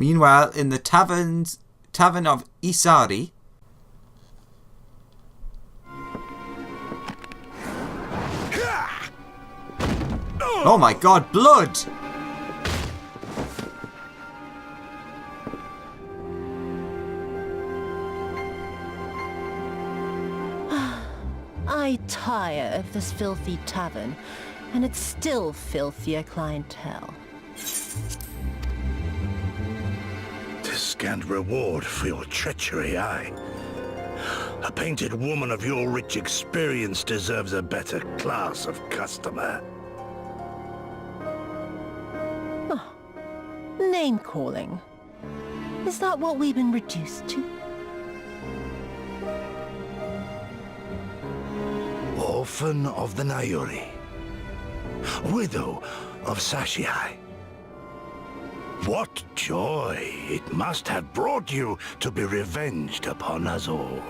Meanwhile, in the tavern of Isari... Oh my god, blood! I tire of this filthy tavern, and its still filthier clientele. Tis scant reward for your treachery, aye. A painted woman of your rich experience deserves a better class of customer. Oh, name-calling. Is that what we've been reduced to? Orphan of the Nayuri. Widow of Sashihai. What joy it must have brought you to be revenged upon us all.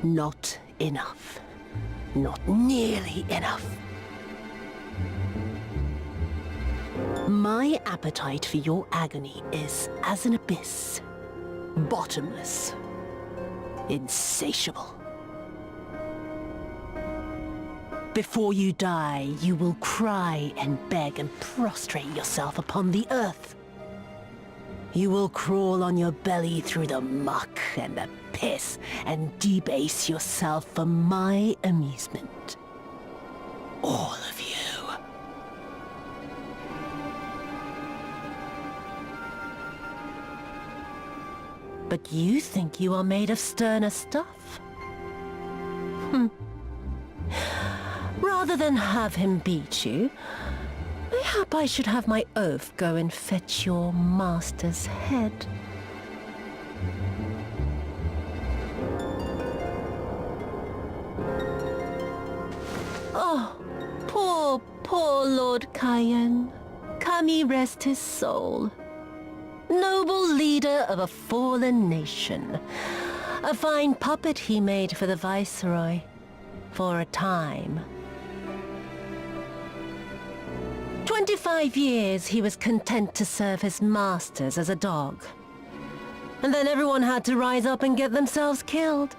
Not enough. Not nearly enough. My appetite for your agony is as an abyss. Bottomless. Insatiable. Before you die, you will cry and beg and prostrate yourself upon the earth. You will crawl on your belly through the muck and the piss and debase yourself for my amusement. All of you. But you think you are made of sterner stuff? Rather than have him beat you, mayhap I should have my oaf go and fetch your master's head. Oh, poor Lord Cayenne. Kami rest his soul. Noble leader of a fallen nation. A fine puppet he made for the Viceroy. For a time. 25 years he was content to serve his masters as a dog. And then everyone had to rise up and get themselves killed.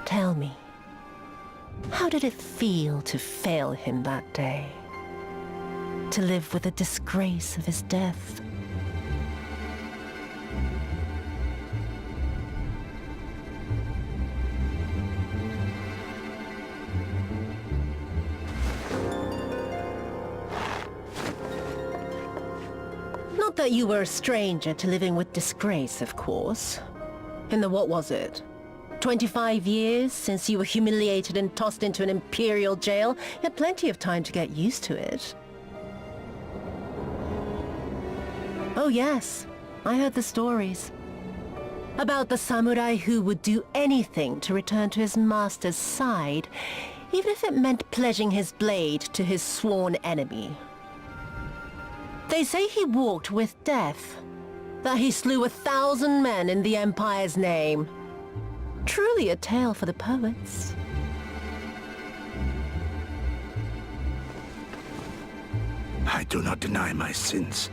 Tell me, how did it feel to fail him that day? To live with the disgrace of his death? Not that you were a stranger to living with disgrace, of course. In the what was it? 25 years since you were humiliated and tossed into an imperial jail? You had plenty of time to get used to it. Oh yes, I heard the stories. About the samurai who would do anything to return to his master's side, even if it meant pledging his blade to his sworn enemy. They say he walked with death, that he slew 1,000 men in the Empire's name. Truly a tale for the poets. I do not deny my sins,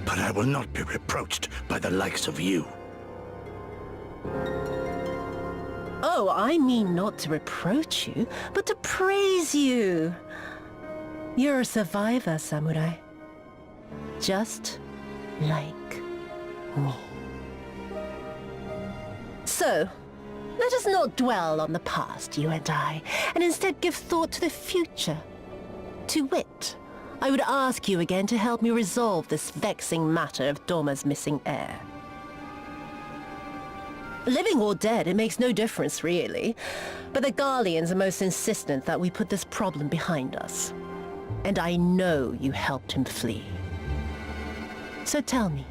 but I will not be reproached by the likes of you. Oh, I mean not to reproach you, but to praise you. You're a survivor, samurai. Just like me. So, let us not dwell on the past, you and I, and instead give thought to the future. To wit, I would ask you again to help me resolve this vexing matter of Doma's missing heir. Living or dead, it makes no difference, really. But the Garleans are most insistent that we put this problem behind us. And I know you helped him flee. So tell me,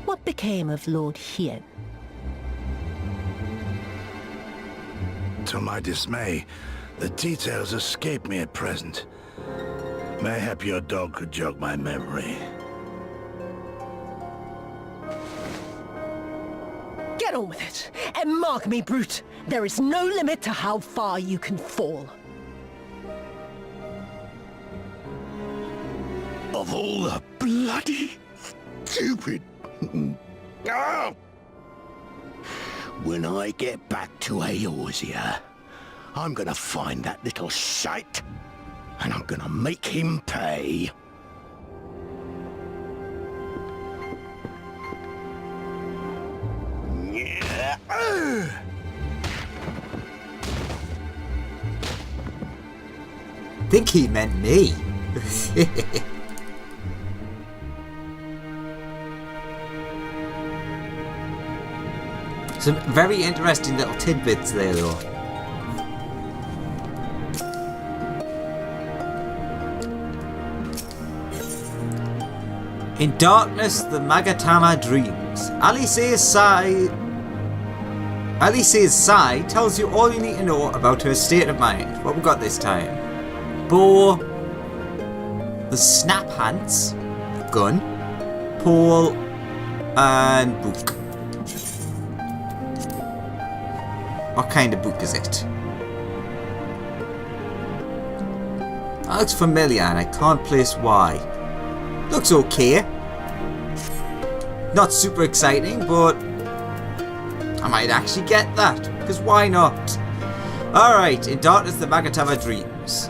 what became of Lord Hien? To my dismay, the details escape me at present. Mayhap your dog could jog my memory. on with it. And mark me, Brute, there is no limit to how far you can fall. Of all the bloody stupid... Ah! When I get back to Eorzea, I'm gonna find that little shite, and I'm gonna make him pay. Think he meant me. Some very interesting little tidbits there, though. In darkness, the Magatama dreams. Alice's sigh tells you all you need to know about her state of mind. What we got this time? Bo, the Snap Hands, gun, pole, and book. What kind of book is it? That looks familiar and I can't place why. Looks okay. Not super exciting, but I might actually get that, because why not? Alright, in darkness the Magatama dreams.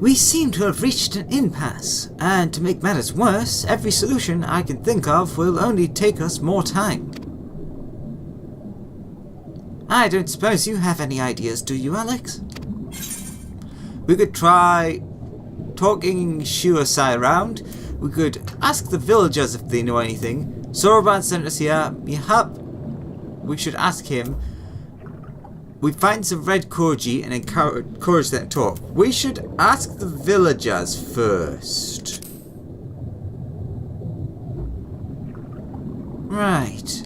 We seem to have reached an impasse, and to make matters worse, every solution I can think of will only take us more time. I don't suppose you have any ideas, do you, Alex? We could try talking Shuasai around. We could ask the villagers if they know anything. Soroban sent us here. We should ask him. We find some red koji and encourage them to talk. We should ask the villagers first. Right.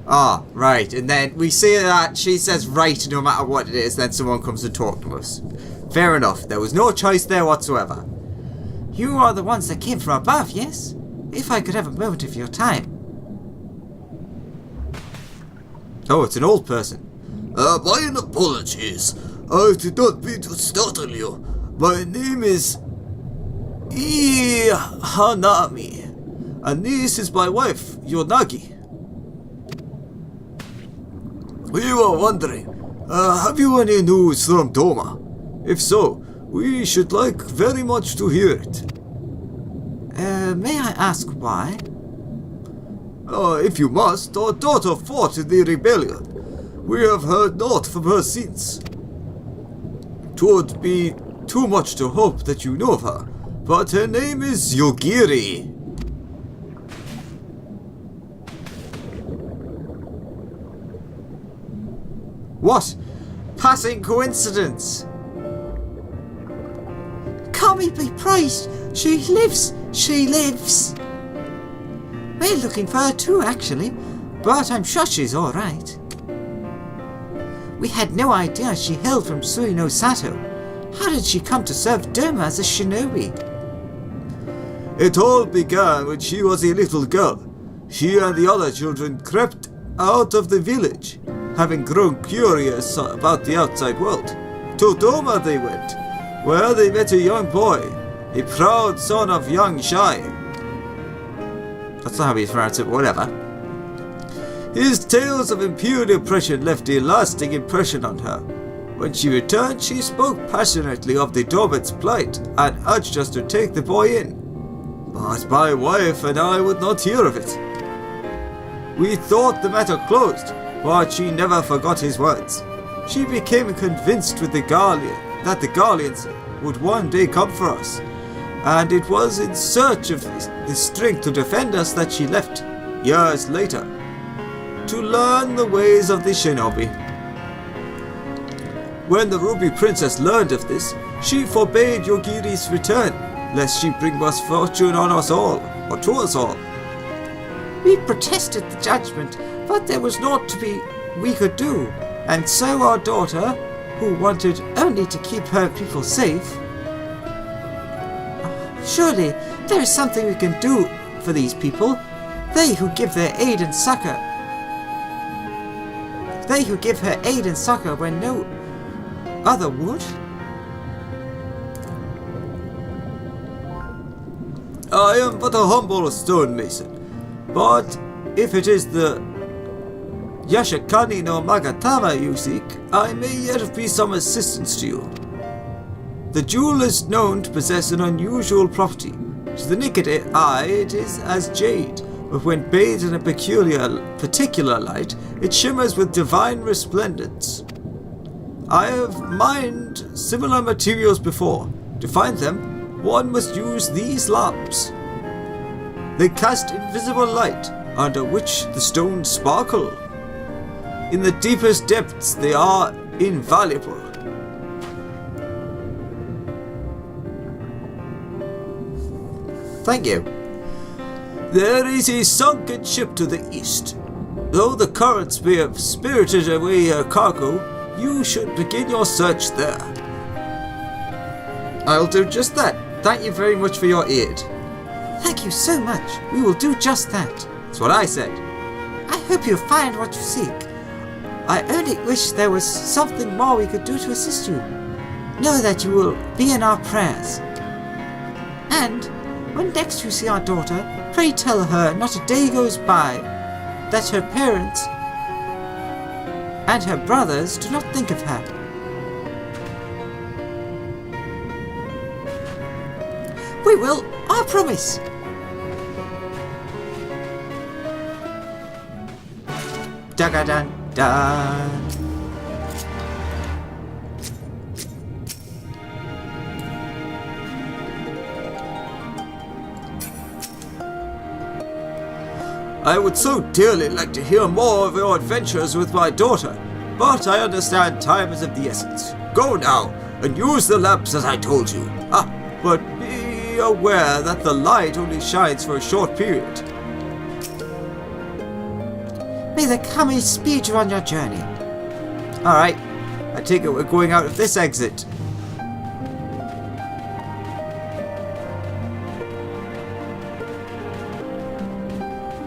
Ah, right. And then we see that she says right no matter what it is, then someone comes to talk to us. Fair enough. There was no choice there whatsoever. You are the ones that came from above, yes? If I could have a moment of your time. Oh, it's an old person. My apologies. I did not mean to startle you. My name is Hanami, and this is my wife, Yonagi. We were wondering, have you any news from Doma? If so, we should like very much to hear it. May I ask why? If you must, our daughter fought in the rebellion. We have heard naught from her since. 'Twould be too much to hope that you know of her, but her name is Yogiri. What? Passing coincidence. Kami be praised. She lives. She lives. We're looking for her too, actually, but I'm sure she's alright. We had no idea she hailed from Suino Sato. How did she come to serve Doma as a shinobi? It all began when she was a little girl. She and the other children crept out of the village, having grown curious about the outside world. To Doma they went, where they met a young boy, a proud son of young Shai. That's not how we pronounce it, whatever. His tales of imperial oppression left a lasting impression on her. When she returned, she spoke passionately of the Domit's plight and urged us to take the boy in. But my wife and I would not hear of it. We thought the matter closed, but she never forgot his words. She became convinced with that the Garleans would one day come for us, and it was in search of the strength to defend us that she left, years later, to learn the ways of the shinobi. When the Ruby Princess learned of this, she forbade Yogiri's return, lest she bring misfortune on us all, or to us all. We protested the judgment, but there was naught we could do, and so our daughter, who wanted only to keep her people safe, Surely there is something we can do for these people. They who give their aid and succor. They who give her aid and succor when no other would. I am but a humble stonemason, but if it is the Yashikani no Magatama you seek, I may yet be some assistance to you. The jewel is known to possess an unusual property. To the naked eye it is as jade, but when bathed in a particular light, it shimmers with divine resplendence. I have mined similar materials before. To find them, one must use these lamps. They cast invisible light, under which the stones sparkle. In the deepest depths they are invaluable. Thank you. There is a sunken ship to the east. Though the currents may have spirited away her cargo, you should begin your search there. I'll do just that. Thank you very much for your aid. Thank you so much. We will do just that. That's what I said. I hope you find what you seek. I only wish there was something more we could do to assist you. Know that you will be in our prayers. And when next you see our daughter, pray tell her not a day goes by that her parents and her brothers do not think of her. We will, I promise. Da-ga-dun-dun. I would so dearly like to hear more of your adventures with my daughter, but I understand time is of the essence. Go now, and use the lamps as I told you. But be aware that the light only shines for a short period. May the Kami speed you on your journey. Alright, I take it we're going out of this exit.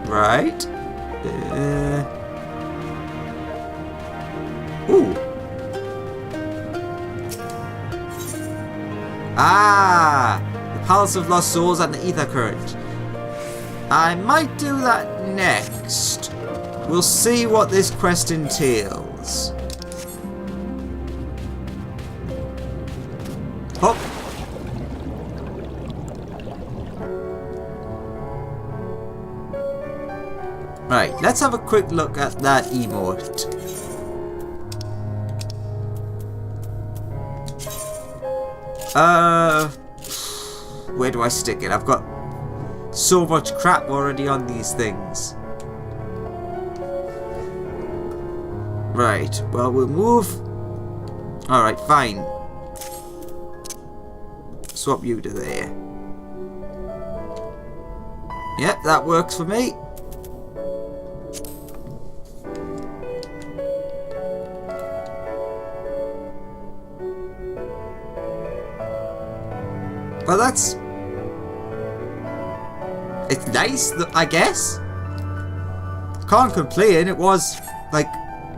Right. Ooh. Ah! The Palace of Lost Souls and the Ether Current. I might do that next. We'll see what this quest entails. Hop. Right, let's have a quick look at that emote. Where do I stick it? I've got so much crap already on these things. Right, well, we'll move. Alright, fine. Swap you to there. Yep, that works for me. Well, that's... it's nice, I guess. Can't complain, it was, like,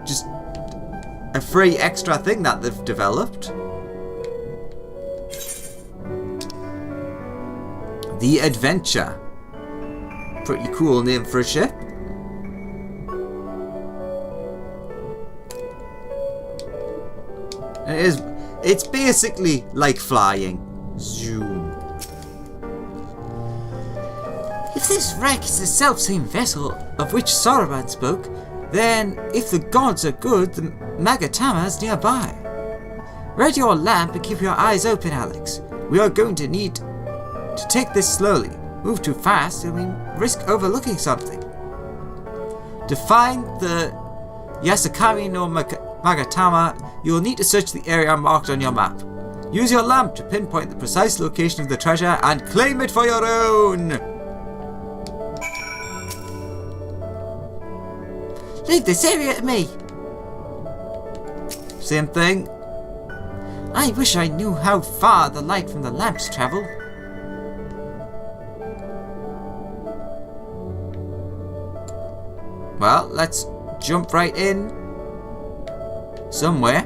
just a free extra thing that they've developed. The Adventure. Pretty cool name for a ship. It's basically like flying. Zoom. If this wreck is the self-same vessel of which Saruman spoke, then if the gods are good, the Magatama is nearby. Read your lamp and keep your eyes open, Alex. We are going to need to take this slowly. Move too fast and we risk overlooking something. To find the Yasakari no Magatama, you will need to search the area marked on your map. Use your lamp to pinpoint the precise location of the treasure and claim it for your own! Leave this area to me! Same thing. I wish I knew how far the light from the lamps travel. Well, let's jump right in somewhere.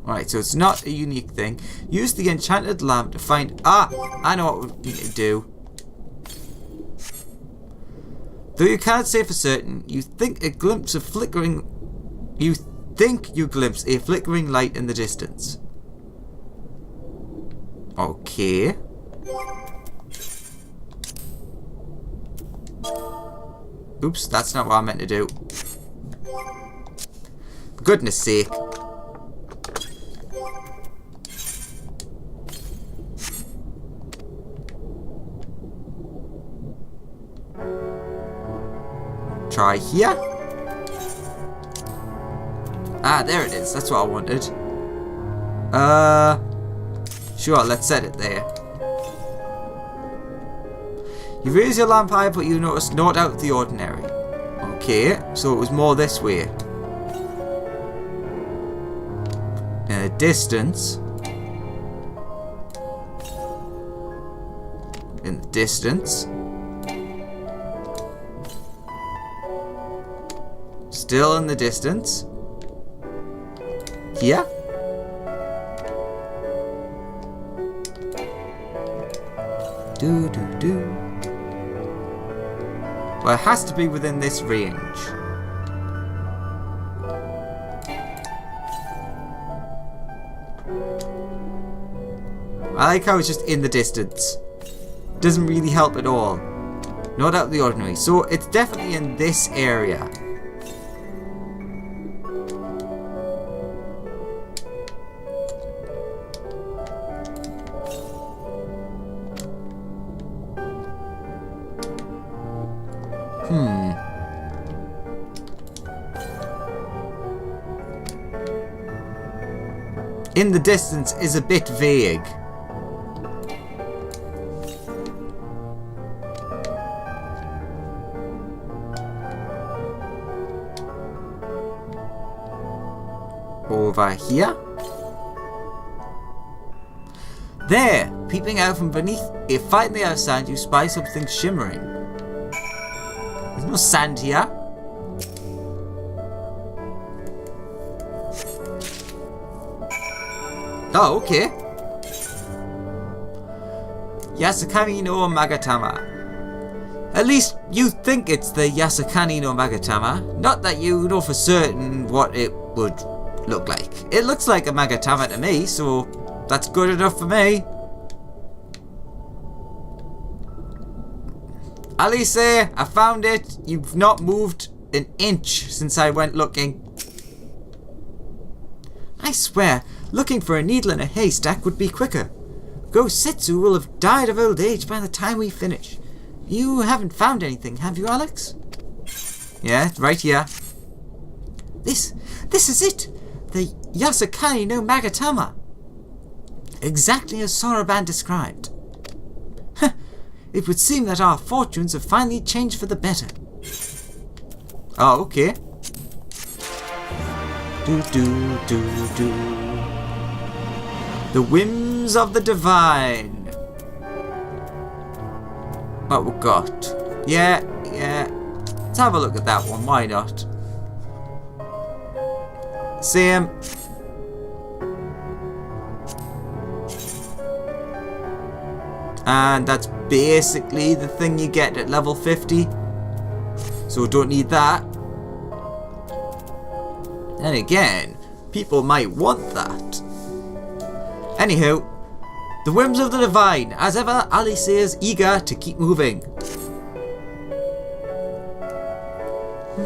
Alright, so it's not a unique thing. Use the enchanted lamp to find... Ah! I know what we need to do. Though you can't say for certain, you think a glimpse of flickering... You think you glimpse a flickering light in the distance. Okay. Oops, that's not what I meant to do. For goodness sake. Try here. Ah, there it is. That's what I wanted. Sure, let's set it there. You raise your lamp high, but you notice naught out of the ordinary. Okay, so it was more this way. In the distance. In the distance. Still in the distance. Here. Do do do. Well, it has to be within this range. I like how it's just in the distance. Doesn't really help at all. Not out of the ordinary. So it's definitely in this area. In the distance is a bit vague. Over here. There! Peeping out from beneath a fight in the other sand, you spy something shimmering. There's no sand here. Oh, okay. Yasakani no Magatama. At least you think it's the Yasakani no Magatama. Not that you know for certain what it would look like. It looks like a Magatama to me, so that's good enough for me. Alice, I found it. You've not moved an inch since I went looking. I swear, looking for a needle in a haystack would be quicker. Ghost Setsu will have died of old age by the time we finish. You haven't found anything, have you, Alex? Yeah, right here. This is it! The Yasakani no Magatama! Exactly as Soroban described. It would seem that our fortunes have finally changed for the better. Oh, okay. Do do do do. The whims of the divine. What we got? Yeah. Let's have a look at that one. Why not? Same. And that's basically the thing you get at level 50. So don't need that. Then again, people might want that. Anywho, the whims of the divine. As ever, Alice is eager to keep moving.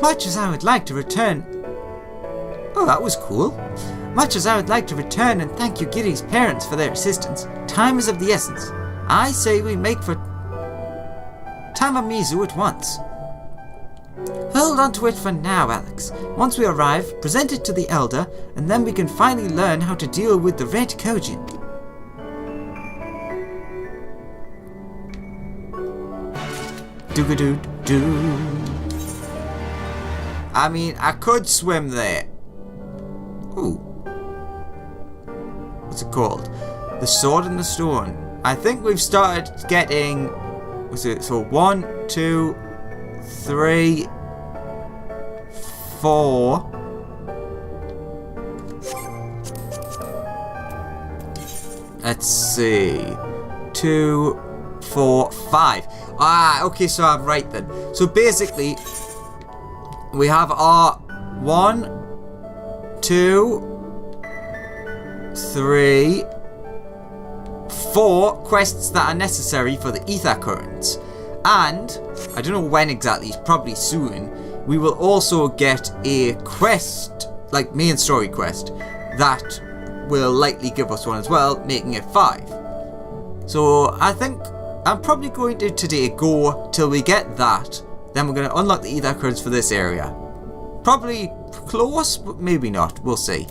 Much as I would like to return... Oh, that was cool. Much as I would like to return and thank Yugiri's parents for their assistance, time is of the essence. I say we make for Tamamizu at once. Hold on to it for now, Alex. Once we arrive, present it to the Elder, and then we can finally learn how to deal with the Red Kojin. Doo-ga-doo-doo. I mean, I could swim there. Ooh. What's it called? The Sword and the Stone. I think we've started getting... So 1, 2, 3, 4... Let's see. 2, 4, 5. Ah, okay, so I'm right then. So basically, we have our 1, 2, 3, 4 quests that are necessary for the ether currents. And, I don't know when exactly, probably soon, we will also get a quest, like main story quest, that will likely give us one as well, making it 5. So I think I'm probably going to today go till we get that. Then we're going to unlock the ether currents for this area. Probably close, but maybe not. We'll see.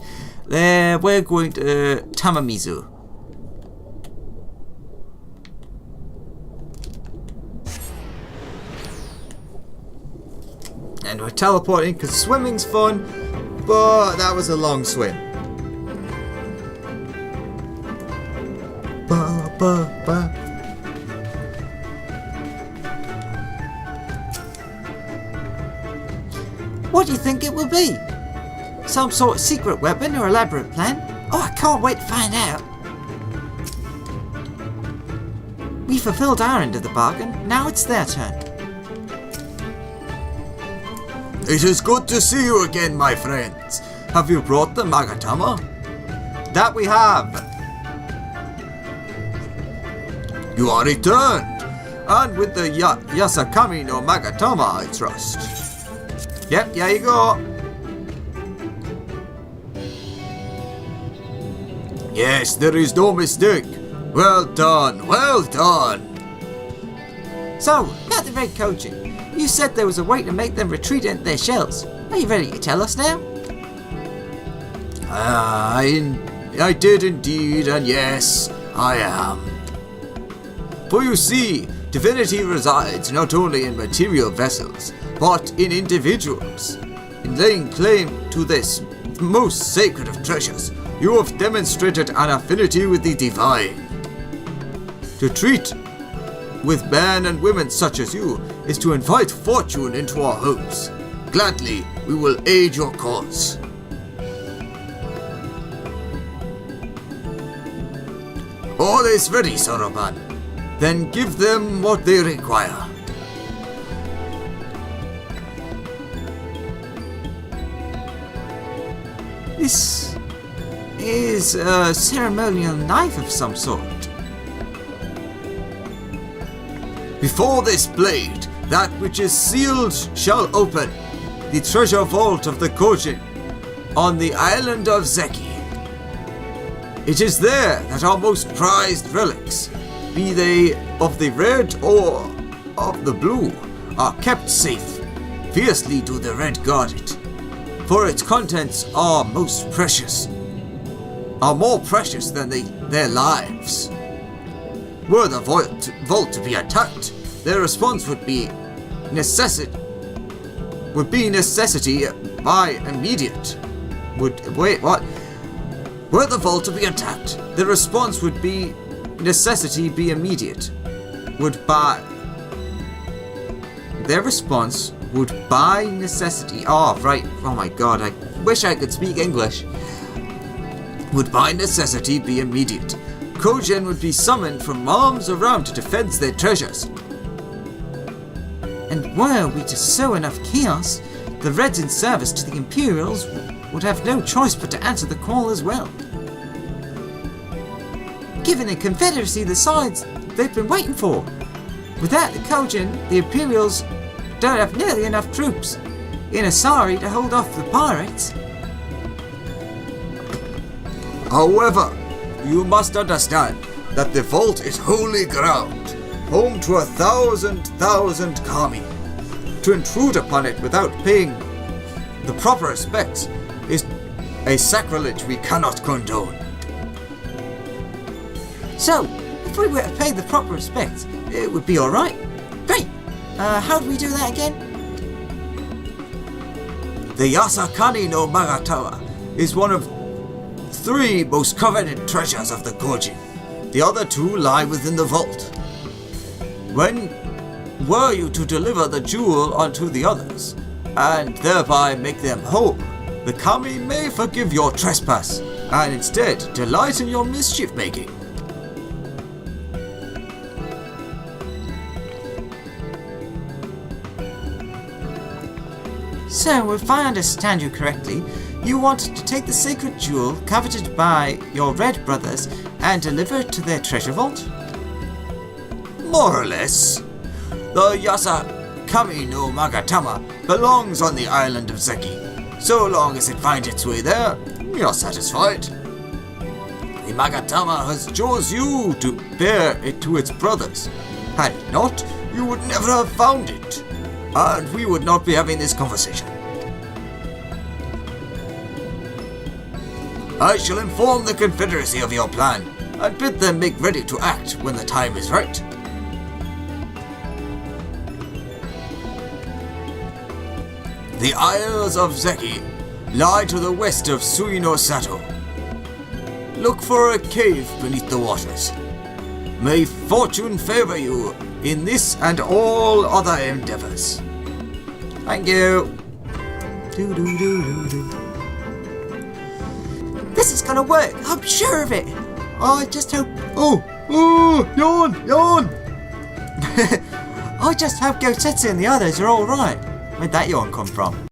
We're going to Tamamizu. And we're teleporting because swimming's fun, but that was a long swim. What do you think it will be? Some sort of secret weapon or elaborate plan? Oh, I can't wait to find out. We fulfilled our end of the bargain, now it's their turn. It is good to see you again, my friends. Have you brought the Magatama? That we have. You are returned, and with the Yasakami no Magatama, I trust. Yep, there you go. Yes, there is no mistake. Well done, well done. So, about the Red Koji. You said there was a way to make them retreat into their shells. Are you ready to tell us now? I did indeed, and yes, I am. For you see, divinity resides not only in material vessels, but in individuals. In laying claim to this most sacred of treasures, you have demonstrated an affinity with the divine. To treat with men and women such as you is to invite fortune into our homes. Gladly, we will aid your cause. All is ready, Soroban. Then give them what they require. This is a ceremonial knife of some sort. Before this blade, that which is sealed shall open, the treasure vault of the Kojin, on the island of Zeki. It is there that our most prized relics, be they of the red or of the blue, are kept safe. Fiercely do the red guard it, for its contents are most precious, are more precious than their lives. Were the vault to be attacked, their response would be necessity by immediate. Were the vault to be attacked, the response would be necessity be immediate. Their response would by necessity. Oh, right. Oh my god, I wish I could speak English. Would by necessity be immediate. Kojin would be summoned from arms around to defend their treasures. And were we to sow enough chaos, the Reds in service to the Imperials would have no choice but to answer the call as well. Giving the Confederacy the sides they've been waiting for. Without the Kojin, the Imperials don't have nearly enough troops in Asari to hold off the pirates. However, you must understand that the vault is holy ground, home to 1,000 kami. To intrude upon it without paying the proper respects is a sacrilege we cannot condone. So, if we were to pay the proper respects, it would be alright. Great! How do we do that again? The Yasakani no Magatawa is one of 3 most coveted treasures of the Kojin. The other 2 lie within the vault. When were you to deliver the jewel unto the others, and thereby make them whole, the kami may forgive your trespass, and instead delight in your mischief making. So, if I understand you correctly, you want to take the sacred jewel coveted by your red brothers and deliver it to their treasure vault? More or less. The Yasa Kami no Magatama belongs on the island of Zeki. So long as it finds its way there, you're satisfied. The Magatama has chose you to bear it to its brothers. Had it not, you would never have found it, and we would not be having this conversation. I shall inform the Confederacy of your plan, and bid them make ready to act when the time is right. The Isles of Zeki lie to the west of Suino Sato. Look for a cave beneath the waters. May fortune favor you in this and all other endeavors. Thank you. This is gonna work, I'm sure of it! I just hope... Yawn! I just hope Gosetsu and the others are alright. Where'd that yawn come from?